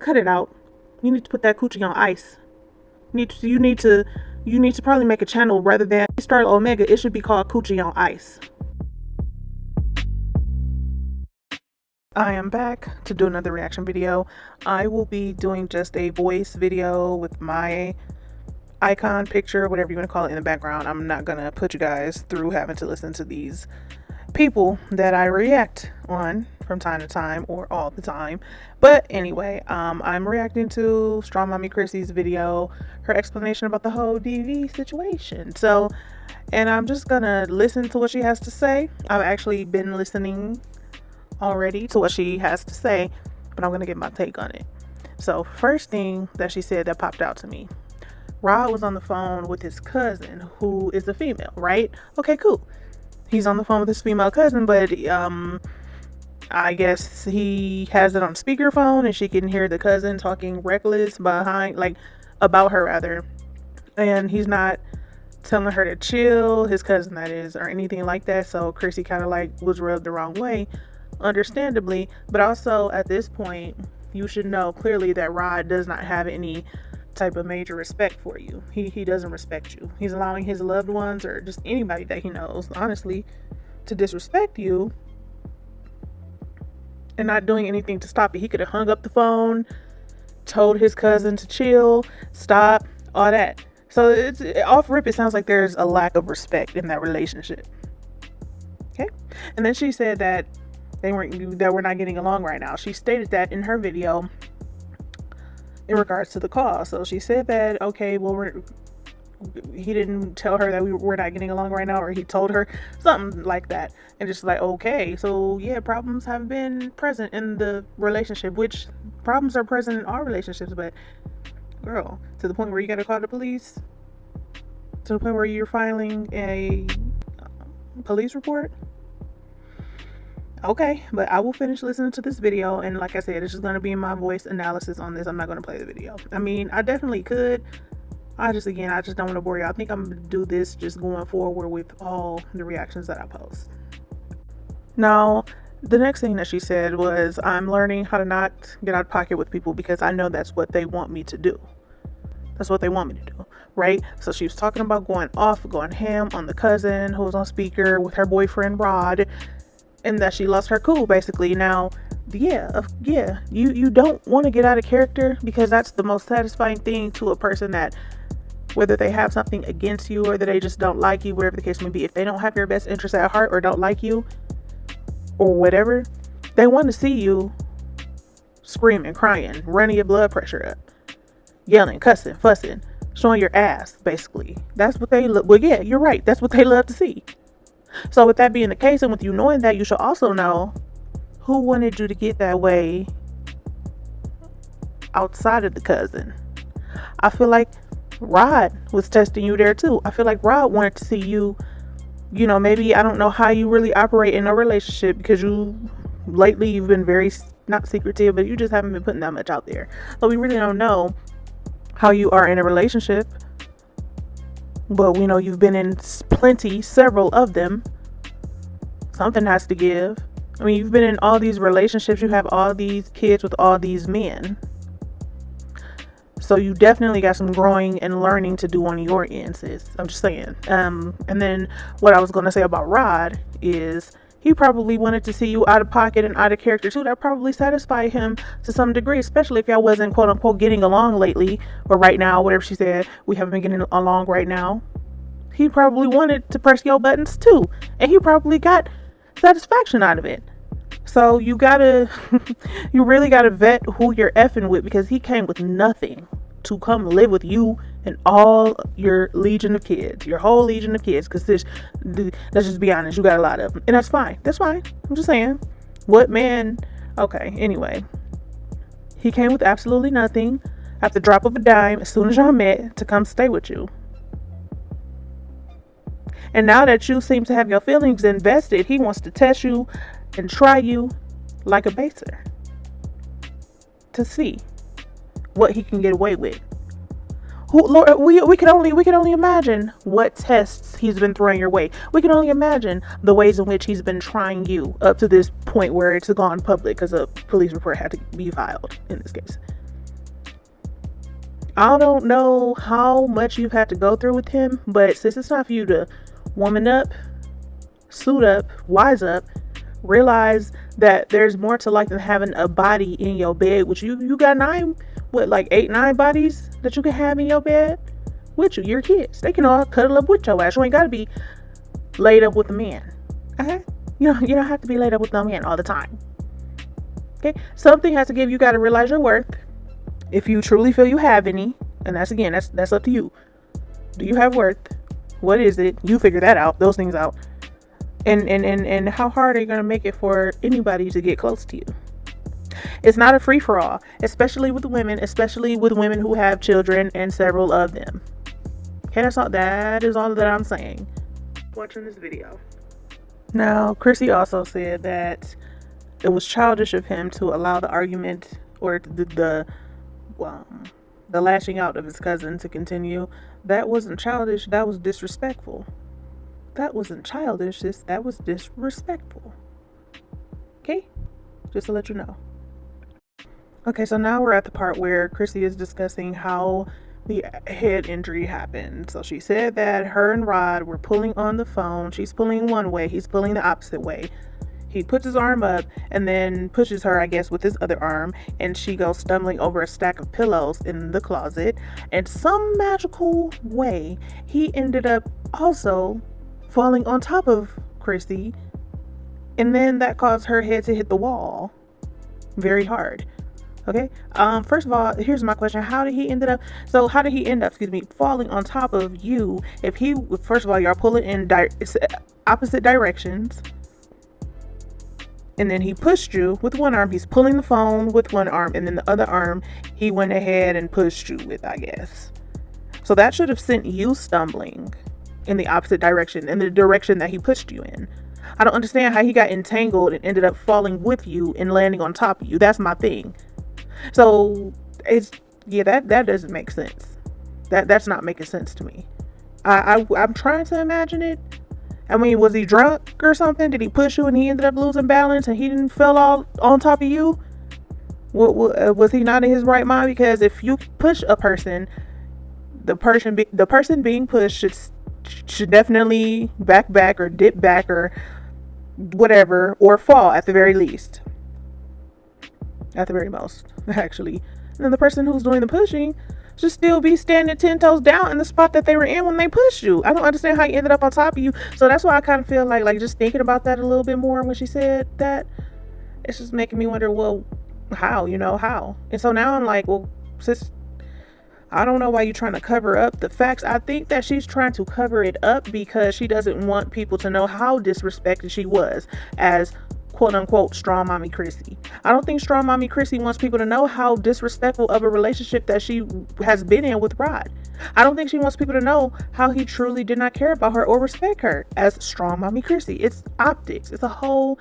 cut it out. You need to put that coochie on ice. You need to probably make a channel rather than start Omega. It should be called Coochie on Ice. I am back to do another reaction video. I will be doing just a voice video with my icon picture, whatever you want to call it, in the background. I'm not gonna put you guys through having to listen to these people that I react on from time to time, or all the time. But anyway, I'm reacting to Strong Mommy Chrissy's video, her explanation about the whole DV situation. So, and I'm just gonna listen to what she has to say. I've actually been listening already to what she has to say, but I'm gonna get my take on it. So first thing that she said that popped out to me: Rod was on the phone with his cousin, who is a female, right? Okay, cool. He's on the phone with his female cousin, but I guess he has it on speakerphone and she can hear the cousin talking reckless behind, like, about her rather. And he's not telling her to chill, his cousin that is, or anything like that. So Chrissy kind of like was rubbed the wrong way, understandably. But also at this point, you should know clearly that Rod does not have any type of major respect for you. He doesn't respect you. He's allowing his loved ones, or just anybody that he knows, honestly, to disrespect you, and not doing anything to stop it. He could have hung up the phone, told his cousin to chill, stop, all that. So it's off rip, it sounds like there's a lack of respect in that relationship. Okay. And then she said that we're not getting along right now. She stated that in her video in regards to the call. So she said that, okay, well, he didn't tell her that we're not getting along right now, or he told her something like that. And just like, okay, so yeah, problems have been present in the relationship, which problems are present in all relationships, but girl, to the point where you gotta call the police, to the point where you're filing a police report. Okay, but I will finish listening to this video, and like I said, it's just going to be my voice analysis on this. I'm not going to play the video. I mean, I definitely could. I just don't want to bore you. I think I'm going to do this just going forward with all the reactions that I post. Now, the next thing that she said was, I'm learning how to not get out of pocket with people because I know that's what they want me to do. That's what they want me to do, right? So she was talking about going ham on the cousin who was on speaker with her boyfriend Rod, and that she lost her cool, basically. Now, you don't want to get out of character, because that's the most satisfying thing to a person, that whether they have something against you or that they just don't like you, whatever the case may be, if they don't have your best interest at heart or don't like you or whatever, they want to see you screaming, crying, running your blood pressure up, yelling, cussing, fussing, showing your ass, basically. That's what they look. Well, yeah, you're right. That's what they love to see. So with that being the case, and with you knowing that, you should also know who wanted you to get that way outside of the cousin. I feel like Rod was testing you there too. I feel like Rod wanted to see you, maybe, I don't know how you really operate in a relationship, because lately you've been very, not secretive, but you just haven't been putting that much out there. So we really don't know how you are in a relationship. But we know you've been in several of them. Something has to give. I mean, you've been in all these relationships. You have all these kids with all these men. So you definitely got some growing and learning to do on your end, sis. I'm just saying. And then what I was going to say about Rod is, he probably wanted to see you out of pocket and out of character too. That probably satisfied him to some degree, especially if y'all wasn't quote unquote getting along lately, or right now, whatever she said. We haven't been getting along right now. He probably wanted to press your buttons too, and he probably got satisfaction out of it. So you really gotta vet who you're effing with, because he came with nothing to come live with you and all your legion of kids, your whole legion of kids. Because let's just be honest, you got a lot of them, and that's fine. That's fine. I'm just saying, what man? Okay. Anyway, he came with absolutely nothing at the drop of a dime as soon as y'all met to come stay with you. And now that you seem to have your feelings invested, he wants to test you and try you like a baser to see what he can get away with. Lord, we can only imagine what tests he's been throwing your way. We can only imagine the ways in which he's been trying you up to this point where it's gone public, because a police report had to be filed in this case. I don't know how much you've had to go through with him, but since it's time for you to woman up, suit up, wise up, realize that there's more to life than having a body in your bed, which you got 8, 9 bodies that you can have in your bed with you. Your kids, they can all cuddle up with your ass. You ain't got to be laid up with a man. Okay? You don't have to be laid up with no man all the time. Okay? Something has to give. You got to realize your worth. If you truly feel you have any, and that's up to you. Do you have worth? What is it? You figure that out. Those things out. And how hard are you going to make it for anybody to get close to you? It's not a free-for-all, especially with women who have children and several of them. Okay, that is all that I'm saying. Watching this video. Now, Chrissy also said that it was childish of him to allow the argument or the lashing out of his cousin to continue. That wasn't childish. That was disrespectful. That wasn't childish. That was disrespectful. Okay? Just to let you know. Okay, so now we're at the part where Chrissy is discussing how the head injury happened. So she said that her and Rod were pulling on the phone. She's pulling one way. He's pulling the opposite way. He puts his arm up and then pushes her, I guess, with his other arm. And she goes stumbling over a stack of pillows in the closet. And some magical way, he ended up also falling on top of Chrissy, and then that caused her head to hit the wall very hard. Okay. First of all, here's my question: how did he end up falling on top of you? First of all, y'all pulling in opposite directions, and then he pushed you with one arm. He's pulling the phone with one arm, and then the other arm he went ahead and pushed you with, I guess. So that should have sent you stumbling in the opposite direction, in the direction that he pushed you in. I don't understand how he got entangled and ended up falling with you and landing on top of you. That's my thing. So that doesn't make sense. That's not making sense to me. I'm trying to imagine it. I mean, was he drunk or something? Did he push you and he ended up losing balance and he didn't fell all on top of you? Was he not in his right mind? Because if you push a person, the person being pushed should definitely back or dip back or whatever, or fall at the very least, at the very most, actually. And then the person who's doing the pushing should still be standing 10 toes down in the spot that they were in when they pushed you. I don't understand how you ended up on top of you. So that's why I kind of feel like just thinking about that a little bit more when she said that, it's just making me wonder, well, how? And so now I'm like, well, sis, I don't know why you're trying to cover up the facts. I think that she's trying to cover it up because she doesn't want people to know how disrespected she was as quote unquote strong mommy Chrissy. I don't think strong mommy Chrissy wants people to know how disrespectful of a relationship that she has been in with Rod. I don't think she wants people to know how he truly did not care about her or respect her as strong mommy Chrissy. It's optics. It's a whole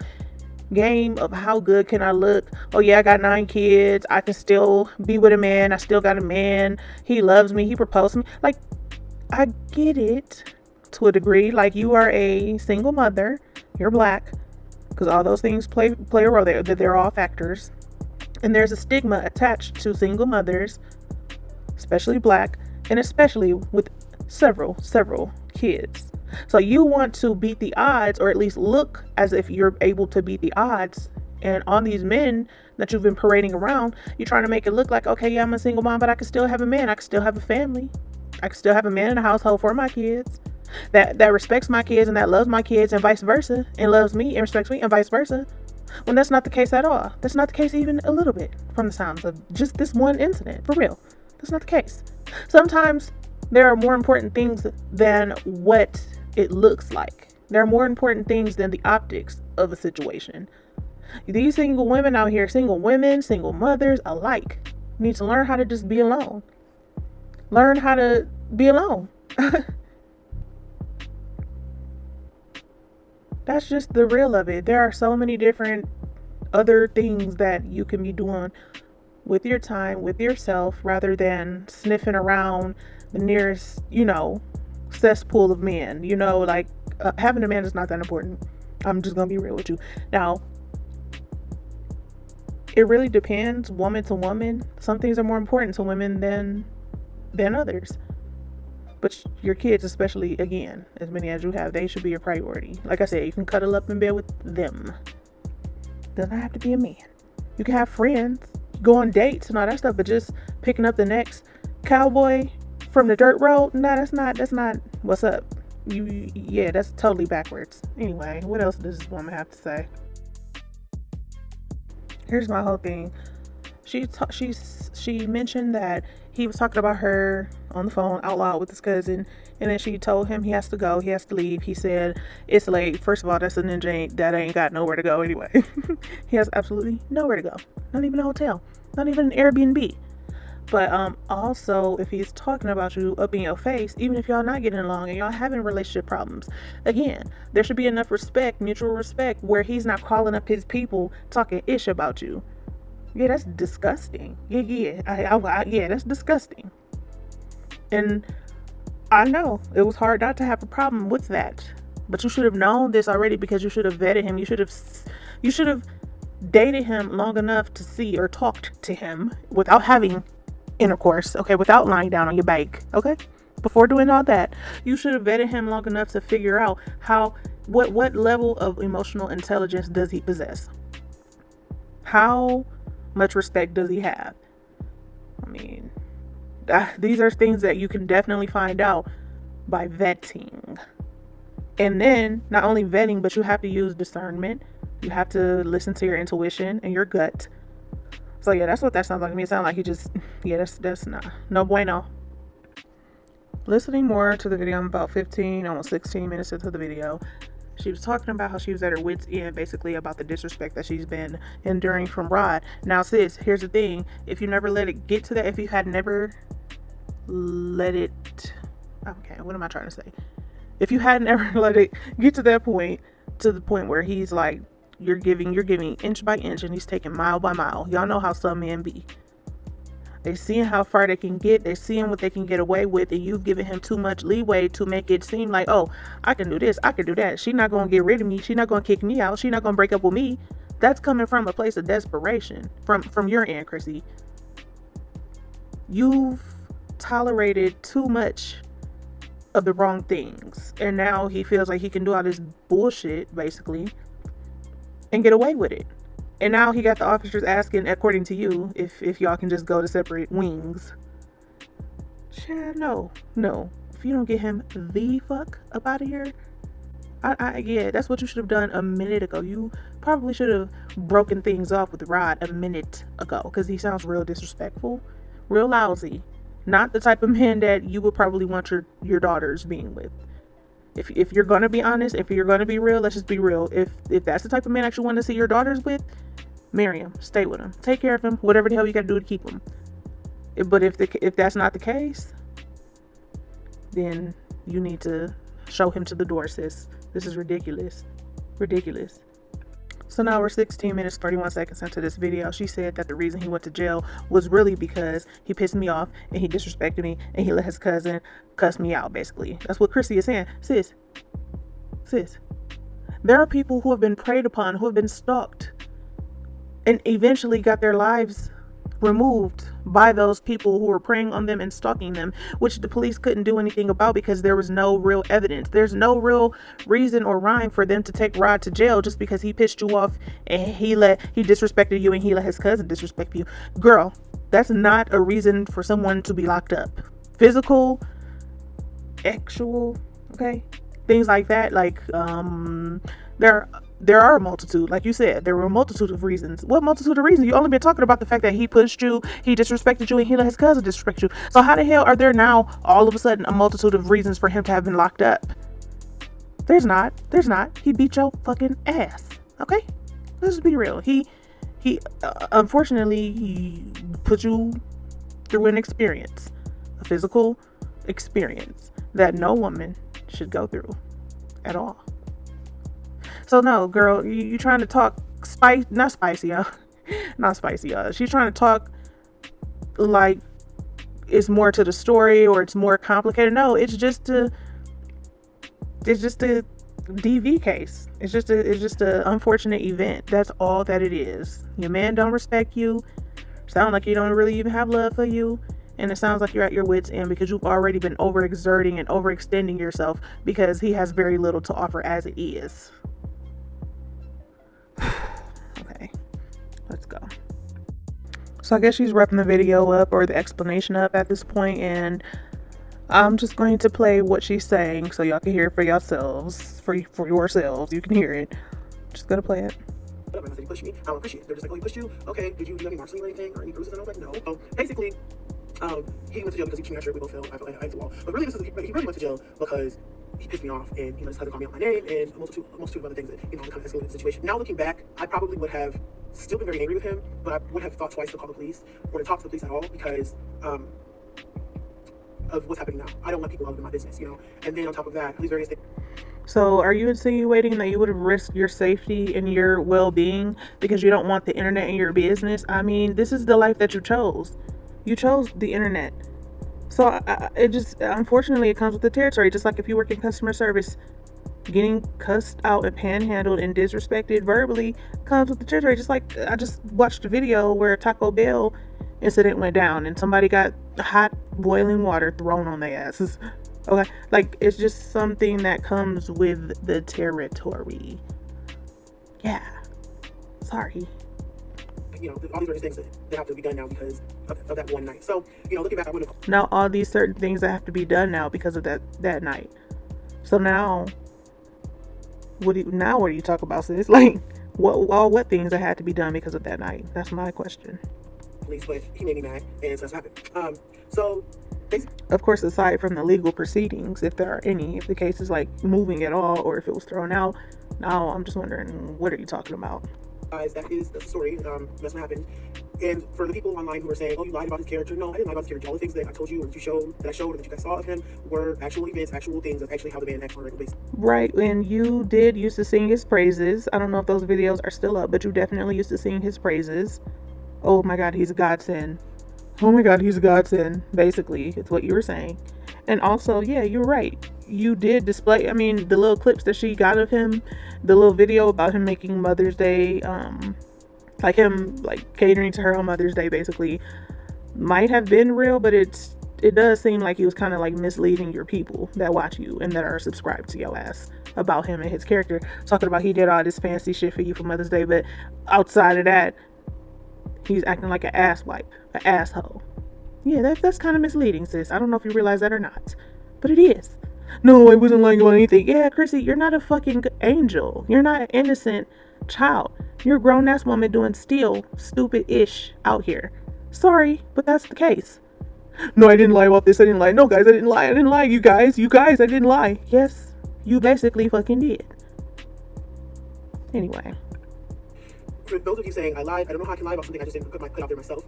game of how good can I look. Oh yeah, I got 9 kids. I can still be with a man. I still got a man. He loves me. He proposed to me. Like, I get it to a degree. Like, you are a single mother. You're black. Because all those things play a role there. They're all factors. And there's a stigma attached to single mothers, especially black, and especially with several kids. So you want to beat the odds, or at least look as if you're able to beat the odds. And on these men that you've been parading around, you're trying to make it look like, okay, yeah, I'm a single mom, but I can still have a man. I can still have a family. I can still have a man in the household for my kids that respects my kids and that loves my kids, and vice versa, and loves me and respects me, and vice versa. When that's not the case at all. That's not the case even a little bit from the sounds of just this one incident. For real. That's not the case. Sometimes there are more important things than what it looks like. There are more important things than the optics of a situation. These single women out here, single women, single mothers alike, need to learn how to just be alone. Learn how to be alone. That's just the real of it. There are so many different other things that you can be doing with your time, with yourself, rather than sniffing around the nearest, cesspool of men. Having a man is not that important. I'm just gonna be real with you. Now, it really depends woman to woman. Some things are more important to women than than others. But your kids, especially, again, as many as you have, they should be your priority. Like I said, you can cuddle up in bed with them. Doesn't have to be a man. You can have friends, go on dates and all that stuff, but just picking up the next cowboy from the dirt road, no, that's not what's up. Yeah, that's totally backwards. Anyway, what else does this woman have to say? Here's my whole thing. She mentioned that he was talking about her on the phone out loud with his cousin, and then she told him he has to go, he has to leave. He said it's late. First of all, that's a ninja that ain't got nowhere to go anyway. He has absolutely nowhere to go, not even a hotel, not even an Airbnb. But also, if he's talking about you up in your face, even if y'all not getting along and y'all having relationship problems, again, there should be enough respect, mutual respect, where he's not calling up his people talking ish about you. Yeah, that's disgusting. Yeah, that's disgusting. And I know it was hard not to have a problem with that, but you should have known this already, because you should have vetted him. You should have dated him long enough to see or talked to him without having intercourse, okay, without lying down on your back, okay, before doing all that. You should have vetted him long enough to figure out what level of emotional intelligence does he possess, how much respect does he have. I mean, these are things that you can definitely find out by vetting. And then not only vetting, but you have to use discernment. You have to listen to your intuition and your gut. So yeah, that's what that sounds like to me. It sounds like he just, yeah, that's not, no bueno. Listening more to the video, I'm about 15, almost 16 minutes into the video. She was talking about how she was at her wit's end, basically about the disrespect that she's been enduring from Rod. Now, sis, here's the thing. If you never let it get to that, if you had never let it, okay, what am I trying to say? If you had never let it get to that point, to the point where he's like, you're giving inch by inch, and he's taking mile by mile. Y'all know how some men be. They're seeing how far they can get. They're seeing what they can get away with, and you've given him too much leeway to make it seem like, oh, I can do this, I can do that. She's not going to get rid of me. She's not going to kick me out. She's not going to break up with me. That's coming from a place of desperation from your end, Chrissy. You've tolerated too much of the wrong things, and now he feels like he can do all this bullshit, basically, and get away with it. And now he got the officers asking, according to you, if y'all can just go to separate wings. Chad, no. If you don't get him the fuck up out of here, yeah, that's what you should have done a minute ago. You probably should have broken things off with Rod a minute ago, because he sounds real disrespectful, real lousy. Not the type of man that you would probably want your daughters being with. If you're going to be honest, if you're going to be real, let's just be real. If that's the type of man that you want to see your daughters with, marry him, stay with him, take care of him, whatever the hell you got to do to keep him. But if that's not the case, then you need to show him to the door, sis. This is ridiculous. So now we're 16 minutes, 31 seconds into this video. She said that the reason he went to jail was really because he pissed me off and he disrespected me and he let his cousin cuss me out, basically. That's what Chrissy is saying. Sis, there are people who have been preyed upon, who have been stalked, and eventually got their lives removed by those people who were preying on them and stalking them, which the police couldn't do anything about because there was no real evidence. There's no real reason or rhyme for them to take Rod to jail just because he pissed you off and he disrespected you and he let his cousin disrespect you. Girl, that's not a reason for someone to be locked up. Physical, actual, okay? Things like that, like, there are a multitude, like you said, there were a multitude of reasons. What multitude of reasons? You only been talking about the fact that he pushed you, he disrespected you, and he let his cousin disrespect you. So how the hell are there now all of a sudden a multitude of reasons for him to have been locked up? There's not. He beat your fucking ass. Okay? Let's just be real. He unfortunately, he put you through an experience, a physical experience that no woman should go through at all. So no, girl, you trying to talk not spicy, y'all. She's trying to talk like it's more to the story or it's more complicated. No, it's just a DV case. It's just a unfortunate event. That's all that it is. Your man don't respect you. Sound like he don't really even have love for you, And it sounds like you're at your wit's end because you've already been overexerting and overextending yourself because he has very little to offer as it is. Okay, let's go. So I guess she's wrapping the video up, or the explanation up at this point, and I'm just going to play what she's saying so y'all can hear it for yourselves. For yourselves, you can hear it. Just gonna play it. I said, you pushed me. I don't appreciate it. They're just like, oh, he pushed you. Okay, did you do any marksman or anything, or any bruises? And I was like, no. Basically, he went to jail because he chewed that shirt. We both fell. I fell against the wall. But really, he really went to jail because he pissed me off, and his cousin called me out my name, and a multitude of other things that, kind of escalated the situation. Now looking back, I probably would have still been very angry with him, but I would have thought twice to call the police or to talk to the police at all because of what's happening now. I don't let people out of my business, And then on top of that, these various things. So are you insinuating that you would have risked your safety and your well-being because you don't want the internet in your business? I mean, this is the life that you chose. You chose the internet. So it just, unfortunately, it comes with the territory. Just like if you work in customer service, getting cussed out and panhandled and disrespected verbally comes with the territory. Just like I just watched a video where a Taco Bell incident went down and somebody got hot boiling water thrown on their asses. Okay, like it's just something that comes with the territory. Yeah, sorry. All these various things that have to be done now because of that one night. So, looking back, I would have. Now all these certain things that have to be done now because of that night. So now, what do you talk about, sis? Like, what things that had to be done because of that night? That's my question. Police, but he made me mad, and so that's what happened. So. Of course, aside from the legal proceedings, if there are any, if the case is like moving at all, or if it was thrown out, now I'm just wondering, what are you talking about? Guys, that is the story. That's what happened. And for the people online who are saying, "Oh, you lied about his character," no, I didn't lie about his character. All the things that I told you, or that you showed, that I showed, or that you guys saw of him, were actual events, actual things of actually how the man acts on a regular basis. Right, and you did used to sing his praises. I don't know if those videos are still up, but you definitely used to sing his praises. Oh my God, he's a godsend. Oh my God, he's a godsend. Basically, it's what you were saying. And also, yeah, you're right. You did display, the little clips that she got of him, the little video about him making Mother's Day, like him, like catering to her on Mother's Day, basically, might have been real, but it does seem like he was kind of like misleading your people that watch you and that are subscribed to your ass about him and his character, talking about he did all this fancy shit for you for Mother's Day, but outside of that, he's acting like an asswipe, an asshole. Yeah, that's kind of misleading, sis. I don't know if you realize that or not, but it is. No, I wasn't lying about anything. Yeah, Chrissy, you're not a fucking angel. You're not an innocent child. You're a grown-ass woman doing still stupid-ish out here. Sorry, but that's the case. No, I didn't lie about this. I didn't lie. No, guys, I didn't lie. I didn't lie. You guys, I didn't lie. Yes, you basically fucking did. Anyway. For those of you saying I lied, I don't know how I can lie about something I just didn't put out there myself.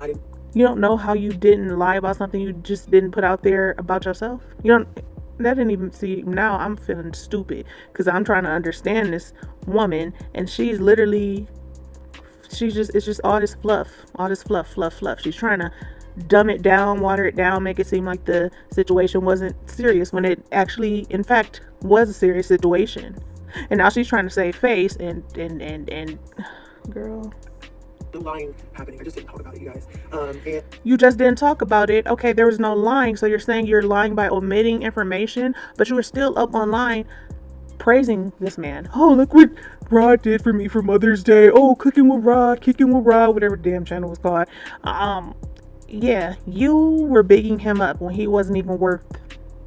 I didn't. You don't know how you didn't lie about something you just didn't put out there about yourself? That didn't even see. Now I'm feeling stupid because I'm trying to understand this woman, and she's just, it's just all this fluff. She's trying to dumb it down, water it down, make it seem like the situation wasn't serious when it actually, in fact, was a serious situation. And now she's trying to save face and girl. The lying happening. I just didn't talk about it, you guys. And you just didn't talk about it. Okay, there was no lying. So you're saying you're lying by omitting information, but you were still up online praising this man. Oh, look what Rod did for me for Mother's Day. Oh, kicking with Rod, whatever damn channel was called. Yeah, you were bigging him up when he wasn't even worth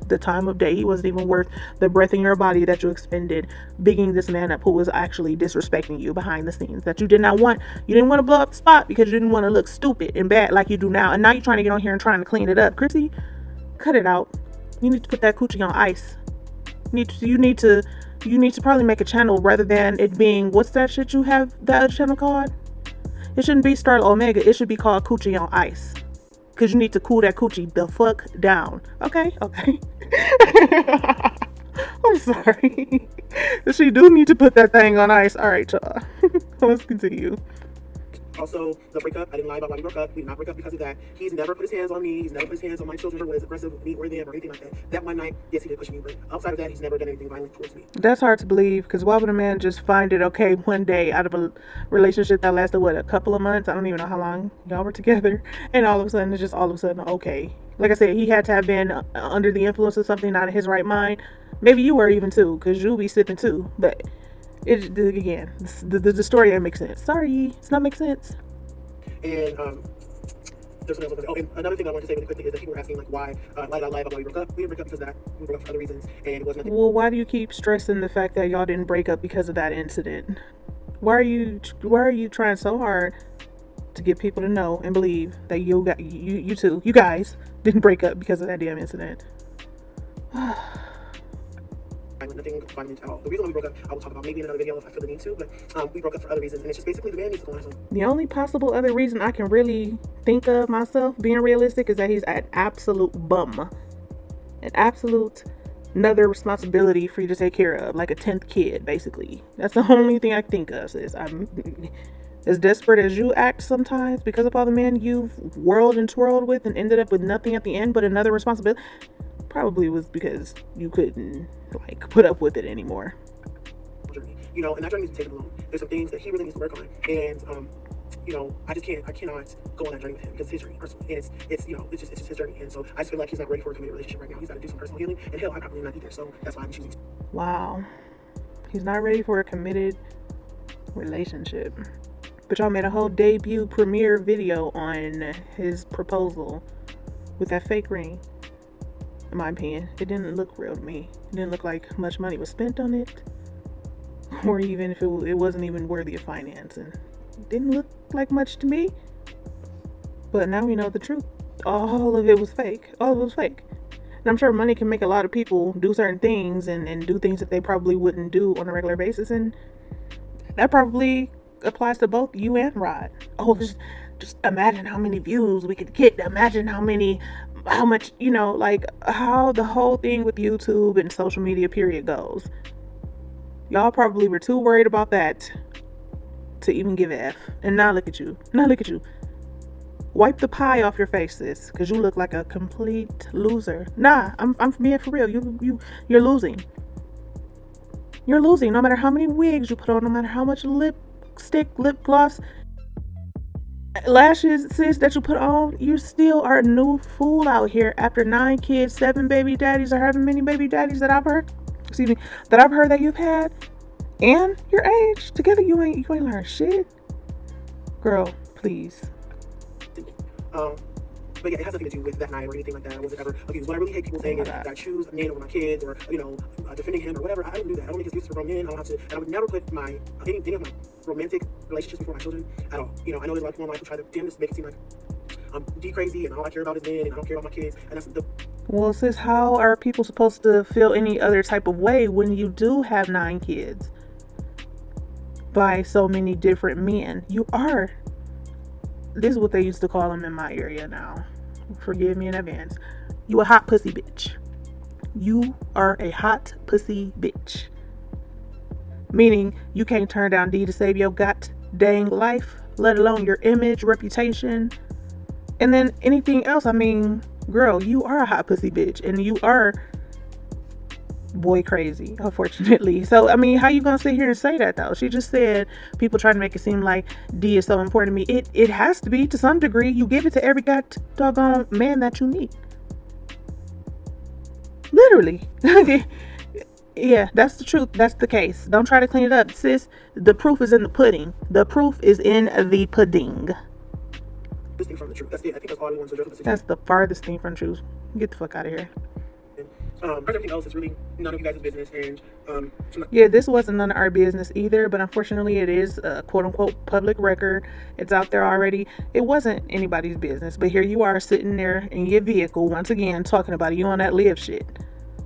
the time of day. He wasn't even worth the breath in your body that you expended bigging this man up who was actually disrespecting you behind the scenes, that you didn't want to blow up the spot because you didn't want to look stupid and bad like you do now. And now you're trying to get on here and trying to clean it up. Chrissy, cut it out. You need to put that coochie on ice. You need to probably make a channel rather than it being, what's that shit you have that other channel called? It shouldn't be Starlet Omega. It should be called Coochie on Ice. Because you need to cool that coochie the fuck down. Okay. I'm sorry. She do need to put that thing on ice. All right, y'all. Let's continue. Also, the breakup, I didn't lie about why we broke up. We did not break up because of that. He's never put his hands on me. He's never put his hands on my children or was aggressive with me or them or anything like that. That one night, yes, he did push me, but outside of that, he's never done anything violent towards me. That's hard to believe, because why would a man just find it okay one day out of a relationship that lasted, what, a couple of months? I don't even know how long y'all were together. And all of a sudden, it's just all of a sudden okay. Like I said, he had to have been under the influence of something, not in his right mind. Maybe you were even too, because you'll be sipping too. But again, the story didn't make sense. Sorry, it's not make sense. And there's something else. Oh, and another thing I wanted to say really quickly is that people were asking like why did I lie about why we broke up? We didn't break up because of that. We broke up for other reasons, and it was nothing. Well, why do you keep stressing the fact that y'all didn't break up because of that incident? Why are you trying so hard to get people to know and believe that you guys didn't break up because of that damn incident? Nothing violent at all. The reason why we broke up, I will talk about maybe in another video if I feel the need to, but we broke up for other reasons, and it's just basically the man needs to go on his own. The only possible other reason I can really think of myself being realistic is that he's an absolute bum. An absolute another responsibility for you to take care of, like a 10th kid, basically. That's the only thing I can think of, sis. I'm as desperate as you act sometimes because of all the men you've whirled and twirled with and ended up with nothing at the end but another responsibility. Probably was because you couldn't like put up with it anymore. You know, and that journey needs to take him alone. There's some things that he really needs to work on, and you know, I cannot go on that journey with him because it's his journey personally, and it's you know, it's just his journey, and so I just feel like he's not ready for a committed relationship right now. He's got to do some personal healing, and hell, I'm probably not either. So that's why I'm choosing. Wow, he's not ready for a committed relationship. But y'all made a whole debut premiere video on his proposal with that fake ring. In my opinion, it didn't look real to me. It didn't look like much money was spent on it, or even if it wasn't even worthy of financing. It didn't look like much to me. But now we know the truth. All of it was fake. All of it was fake. And I'm sure money can make a lot of people do certain things and do things that they probably wouldn't do on a regular basis. And that probably applies to both you and Rod. Oh, just imagine how many views we could get. Imagine how much, you know, like how the whole thing with YouTube and social media period goes. Y'all probably were too worried about that to even give a F. And now look at you. Wipe the pie off your face, sis, because you look like a complete loser. Nah, I'm being for real. You're losing. You're losing. No matter how many wigs you put on, no matter how much lipstick, lip gloss, lashes, sis, that you put on, you still are a new fool out here after 9 kids, 7 baby daddies, or however many baby daddies that I've heard. That I've heard that you've had, and your age together. You ain't learned shit, girl. Please. But yeah, it has nothing to do with that night or anything like that. I wasn't ever abused. What I really hate people saying is that I choose a man over my kids, or you know, defending him or whatever. I don't do that. I don't make excuses for grown men. I don't have to. And I would never put any of my romantic relationships before my children at all. You know, I know there's a lot of people in life who try to make it seem like I'm crazy and all I care about is men and I don't care about my kids. And that's the. Well, sis, how are people supposed to feel any other type of way when you do have 9 kids by so many different men? You are. This is what they used to call them in my area now. Forgive me in advance. You a hot pussy bitch. You are a hot pussy bitch. Meaning you can't turn down D to save your god dang life, let alone your image, reputation, and then anything else. I mean, girl, you are a hot pussy bitch, and you are boy crazy, unfortunately. So, I mean, how you gonna sit here and say that, though? She just said people try to make it seem like D is so important to me. It has to be to some degree. You give it to every doggone man that you meet. Literally. Yeah, that's the truth. That's the case. Don't try to clean it up, sis. The proof is in the pudding. The proof is in the pudding. This thing from the truth. That's it. I think that's all we want to address. That's the farthest thing from truth. Get the fuck out of here. Everything else is really none of you guys' business, and yeah, this wasn't none of our business either, but unfortunately it is a quote-unquote public record. It's out there already. It wasn't anybody's business, but here you are sitting there in your vehicle once again talking about it. You on that live shit.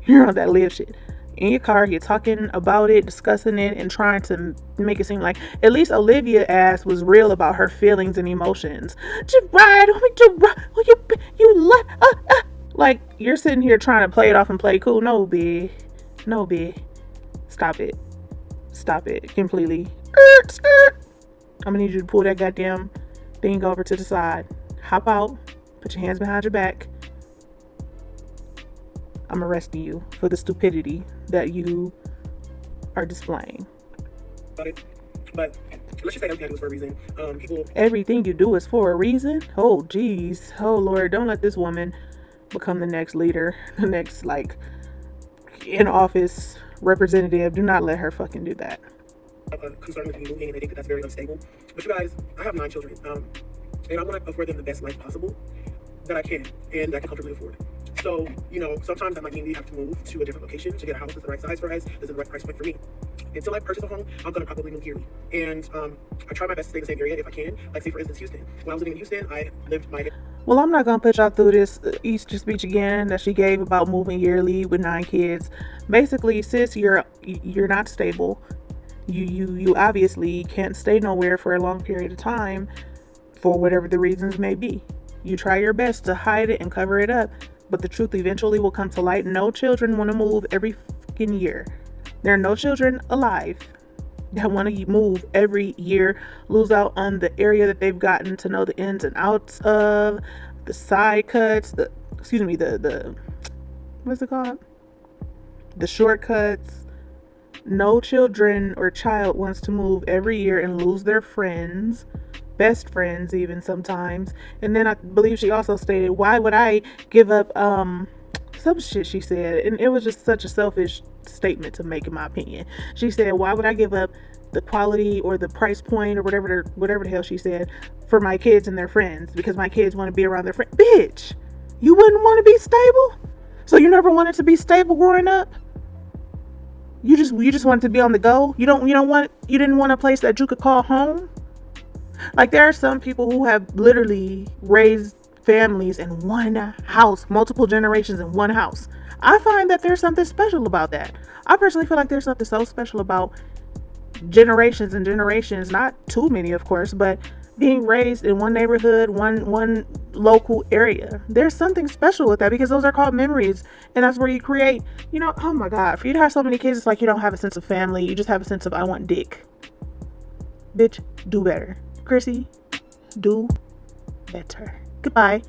You're on that live shit. In your car, you're talking about it, discussing it, and trying to make it seem like at least Olivia ass was real about her feelings and emotions. Like, you're sitting here trying to play it off and play cool. No, B. Stop it completely. I'm gonna need you to pull that goddamn thing over to the side. Hop out. Put your hands behind your back. I'm arresting you for the stupidity that you are displaying. But let's just say everything I do is for a reason. Everything you do is for a reason? Oh, geez. Oh, Lord, don't let this woman become the next leader, the next, like, in-office representative. Do not let her fucking do that. Concerned with me moving, and they think that that's very unstable. But you guys, I have 9 children, and I want to afford them the best life possible that I can, and that I can comfortably afford. So, sometimes I might mean we have to move to a different location to get a house that's the right size for us, that's the right price point for me. Until I purchase a home, I'm going to probably move yearly. And I try my best to stay in the same area if I can. Like, say, for instance, Houston. When I was living in Houston, I lived my... Well, I'm not going to put y'all through this Easter speech again that she gave about moving yearly with 9 kids. Basically, sis, you're not stable. You obviously can't stay nowhere for a long period of time for whatever the reasons may be. You try your best to hide it and cover it up, but the truth eventually will come to light. No children want to move every fucking year. There are no children alive that want to move every year, lose out on the area that they've gotten to know the ins and outs of, the side cuts, the what's it called? The shortcuts. No children or child wants to move every year and lose their friends, best friends even sometimes. And then I believe she also stated, why would I give up some shit she said, and it was just such a selfish statement to make, in my opinion. She said, why would I give up the quality or the price point or whatever the hell she said for my kids and their friends, because my kids want to be around their friends. Bitch, you wouldn't want to be stable? So you never wanted to be stable growing up? You just wanted to be on the go? You didn't want a place that you could call home? Like, there are some people who have literally raised families in one house, multiple generations in one house. I find that there's something special about that. I personally feel like there's something so special about generations and generations, not too many of course, but being raised in one neighborhood, one local area. There's something special with that, because those are called memories, and that's where you create, oh my God, for you to have so many kids, it's like you don't have a sense of family, you just have a sense of I want dick. Bitch, do better. Chrissy, do better. Goodbye.